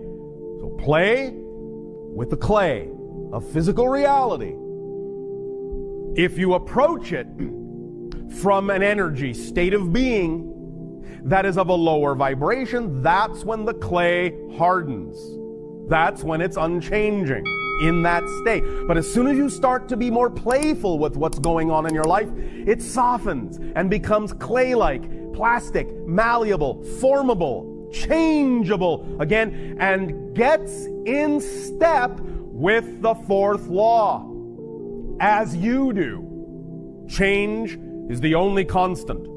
So play with the clay of physical reality. If you approach it from an energy state of being that is of a lower vibration, that's when the clay hardens. That's when it's unchanging in that state. But as soon as you start to be more playful with what's going on in your life, it softens and becomes clay-like, plastic, malleable, formable, changeable again, and gets in step with the fourth law. As you do. Change is the only constant.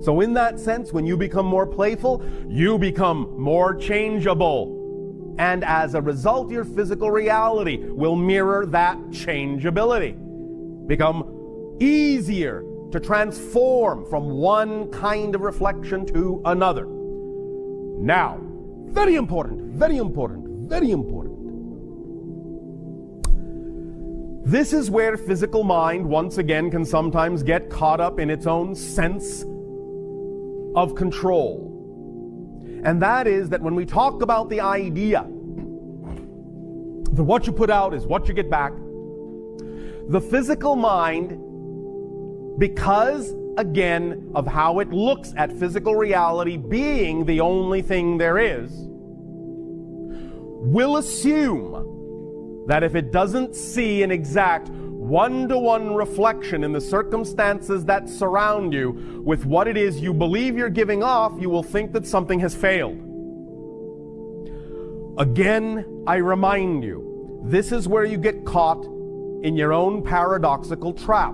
So in that sense, when you become more playful, you become more changeable. And as a result, your physical reality will mirror that changeability. Become easier to transform from one kind of reflection to another. Now, very important. This is where physical mind, once again, can sometimes get caught up in its own sense of control. And that is that when we talk about the idea that what you put out is what you get back, the physical mind, because, again, of how it looks at physical reality being the only thing there is, will assume that if it doesn't see an exact one-to-one reflection in the circumstances that surround you with what it is you believe you're giving off, you will think that something has failed. Again, I remind you, this is where you get caught in your own paradoxical trap.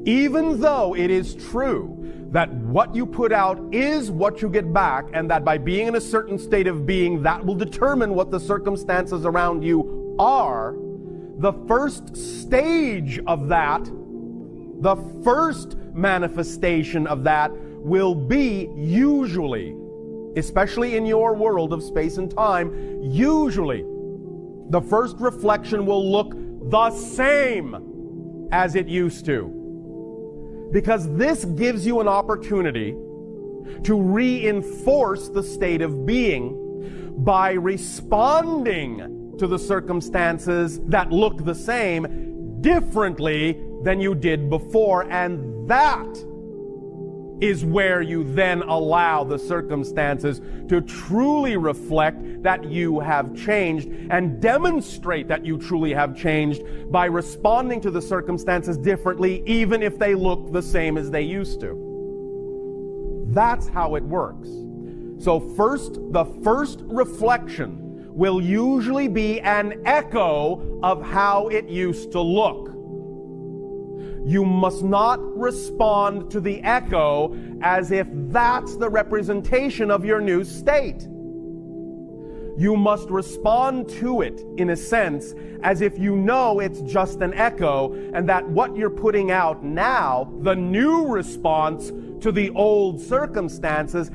Even though it is true that what you put out is what you get back, and that by being in a certain state of being, that will determine what the circumstances around you are, the first stage of that, the first manifestation of that will be usually, especially in your world of space and time, usually the first reflection will look the same as it used to. Because this gives you an opportunity to reinforce the state of being by responding to the circumstances that look the same differently than you did before. And that is where you then allow the circumstances to truly reflect that you have changed and demonstrate that you truly have changed by responding to the circumstances differently, even if they look the same as they used to. That's how it works. So the first reflection will usually be an echo of how it used to look. You must not respond to the echo as if that's the representation of your new state. You must respond to it, in a sense, as if you know it's just an echo, and that what you're putting out now, the new response to the old circumstances,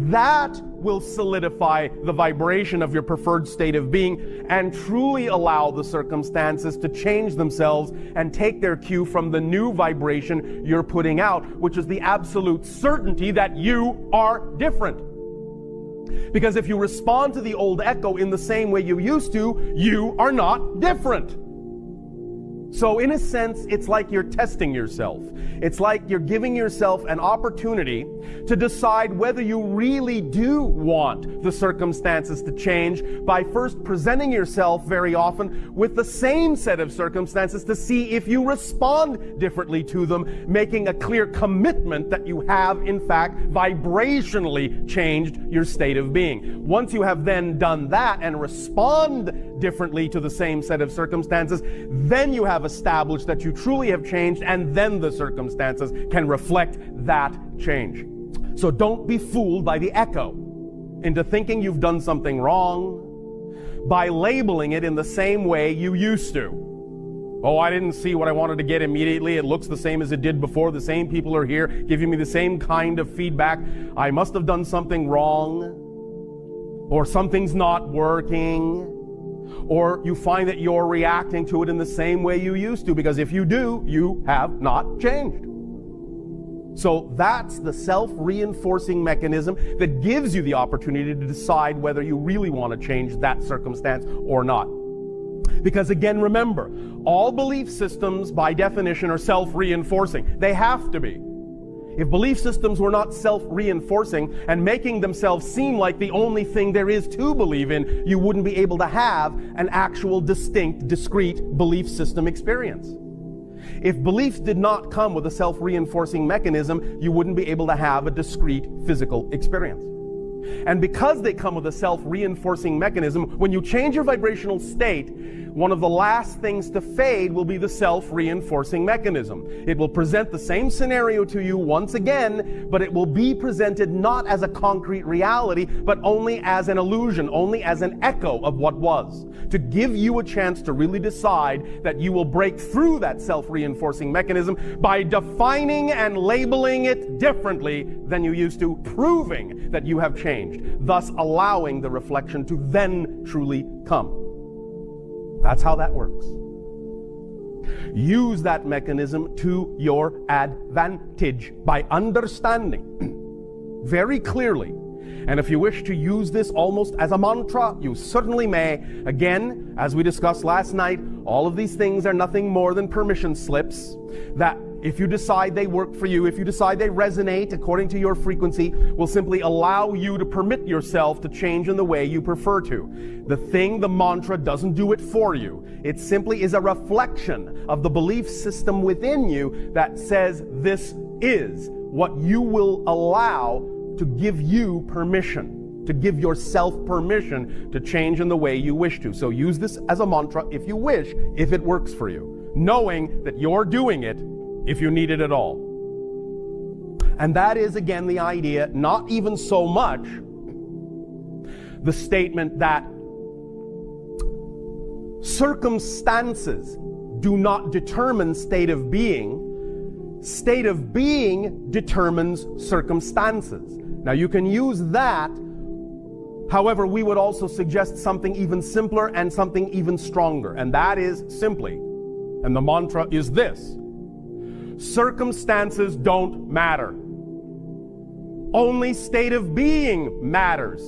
that will solidify the vibration of your preferred state of being and truly allow the circumstances to change themselves and take their cue from the new vibration you're putting out, which is the absolute certainty that you are different. Because if you respond to the old echo in the same way you used to, you are not different. So in a sense, it's like you're testing yourself. It's like you're giving yourself an opportunity to decide whether you really do want the circumstances to change by first presenting yourself very often with the same set of circumstances to see if you respond differently to them, making a clear commitment that you have, in fact, vibrationally changed your state of being. Once you have then done that and respond differently to the same set of circumstances, then you have established that you truly have changed, and then the circumstances can reflect that change. So don't be fooled by the echo into thinking you've done something wrong by labeling it in the same way you used to. Oh, I didn't see what I wanted to get immediately. It looks the same as it did before. The same people are here giving me the same kind of feedback. I must have done something wrong, or something's not working. Or you find that you're reacting to it in the same way you used to, because if you do, you have not changed. So that's the self-reinforcing mechanism that gives you the opportunity to decide whether you really want to change that circumstance or not. Because again, remember, all belief systems by definition are self-reinforcing. They have to be. If belief systems were not self-reinforcing and making themselves seem like the only thing there is to believe in, you wouldn't be able to have an actual, distinct, discrete belief system experience. If beliefs did not come with a self-reinforcing mechanism, you wouldn't be able to have a discrete physical experience. And because they come with a self-reinforcing mechanism, when you change your vibrational state, one of the last things to fade will be the self-reinforcing mechanism. It will present the same scenario to you once again, but it will be presented not as a concrete reality, but only as an illusion, only as an echo of what was, to give you a chance to really decide that you will break through that self-reinforcing mechanism by defining and labeling it differently than you used to, proving that you have changed, thus allowing the reflection to then truly come. That's how that works. Use that mechanism to your advantage by understanding very clearly. And if you wish to use this almost as a mantra, you certainly may. Again, as we discussed last night, all of these things are nothing more than permission slips that, if you decide they work for you, if you decide they resonate according to your frequency, will simply allow you to permit yourself to change in the way you prefer to. The mantra doesn't do it for you. It simply is a reflection of the belief system within you that says this is what you will allow to give you permission, to give yourself permission to change in the way you wish to. So use this as a mantra if you wish, if it works for you, knowing that you're doing it if you need it at all. And that is, again, the idea, not even so much the statement that circumstances do not determine state of being. State of being determines circumstances. Now you can use that. However, we would also suggest something even simpler and something even stronger. And that is simply, and the mantra is this: circumstances don't matter. Only state of being matters.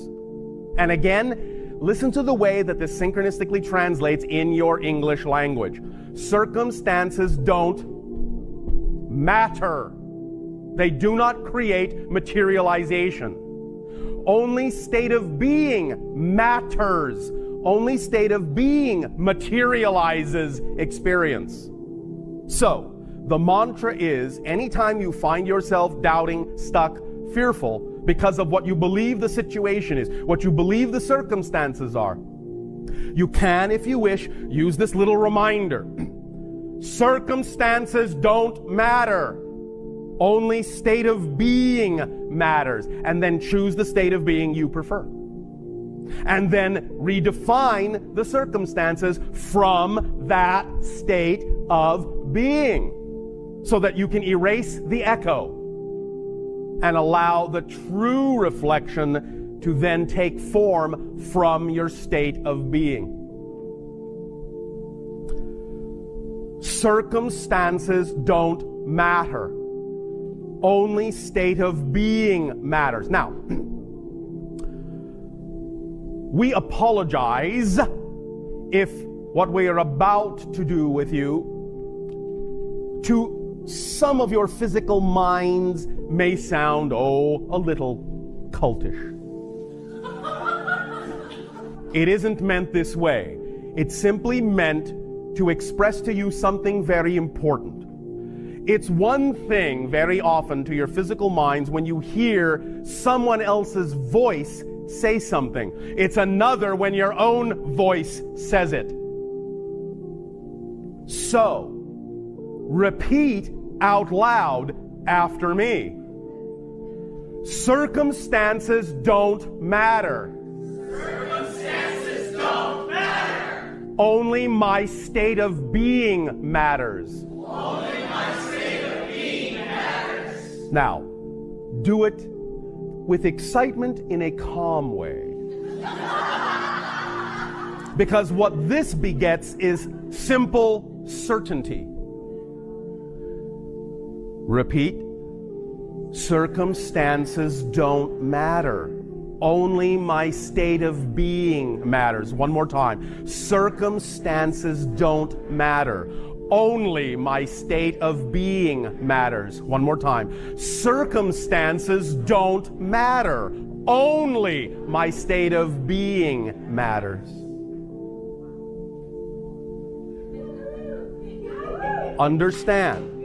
And again, listen to the way that this synchronistically translates in your English language. Circumstances don't matter. They do not create materialization. Only state of being matters. Only state of being materializes experience. So, the mantra is, anytime you find yourself doubting, stuck, fearful because of what you believe the situation is, what you believe the circumstances are, you can, if you wish, use this little reminder. Circumstances don't matter. Only state of being matters. And then choose the state of being you prefer. And then redefine the circumstances from that state of being, so that you can erase the echo and allow the true reflection to then take form from your state of being. Circumstances don't matter. Only state of being matters. Now, we apologize if what we are about to do with you to some of your physical minds may sound, a little cultish. It isn't meant this way. It's simply meant to express to you something very important. It's one thing very often to your physical minds when you hear someone else's voice say something. It's another when your own voice says it. So, repeat out loud after me. Circumstances don't matter. Circumstances don't matter. Only my state of being matters. Only my state of being matters. Now, do it with excitement in a calm way. Because what this begets is simple certainty. Repeat. Circumstances don't matter. Only my state of being matters. One more time. Circumstances don't matter. Only my state of being matters. One more time. Circumstances don't matter. Only my state of being matters. Understand.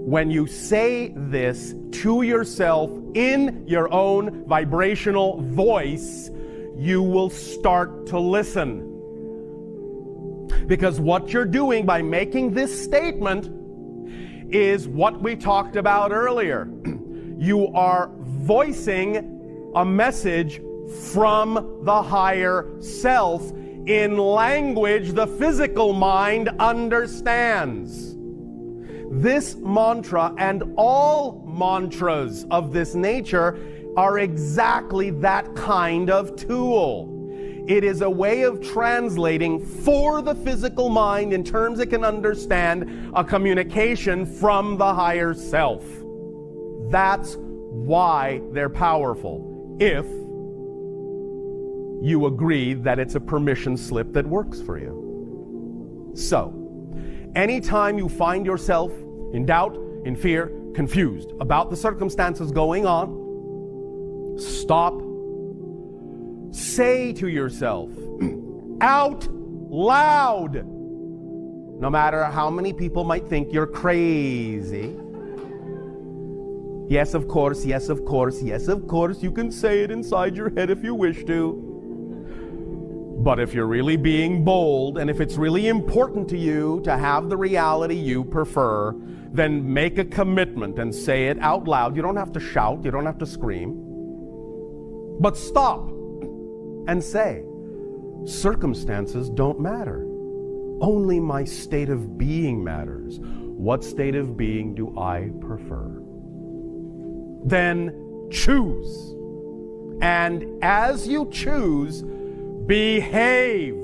When you say this to yourself in your own vibrational voice, you will start to listen. Because what you're doing by making this statement is what we talked about earlier. You are voicing a message from the higher self in language the physical mind understands. This mantra and all mantras of this nature are exactly that kind of tool. It is a way of translating for the physical mind in terms it can understand a communication from the higher self. That's why they're powerful, if you agree that it's a permission slip that works for you. So, anytime you find yourself in doubt, in fear, confused about the circumstances going on, stop. Say to yourself, out loud, no matter how many people might think you're crazy. Yes, of course, yes, of course, yes, of course, you can say it inside your head if you wish to. But if you're really being bold, and if it's really important to you to have the reality you prefer, then make a commitment and say it out loud. You don't have to shout, you don't have to scream. But stop and say, circumstances don't matter. Only my state of being matters. What state of being do I prefer? Then choose. And as you choose, behave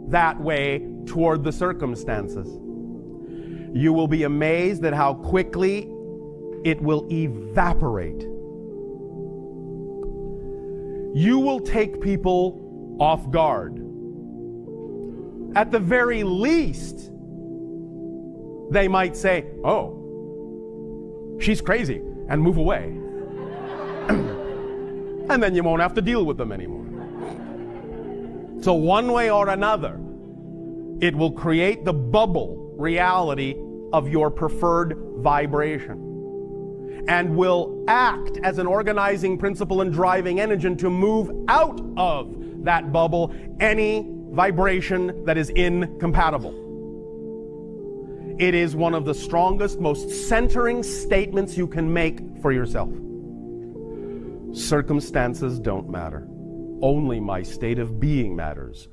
that way toward the circumstances. You will be amazed at how quickly it will evaporate. You will take people off guard. At the very least, they might say, "Oh, she's crazy," and move away. And then you won't have to deal with them anymore. So one way or another, it will create the bubble reality of your preferred vibration and will act as an organizing principle and driving engine to move out of that bubble any vibration that is incompatible. It is one of the strongest, most centering statements you can make for yourself. Circumstances don't matter. Only my state of being matters.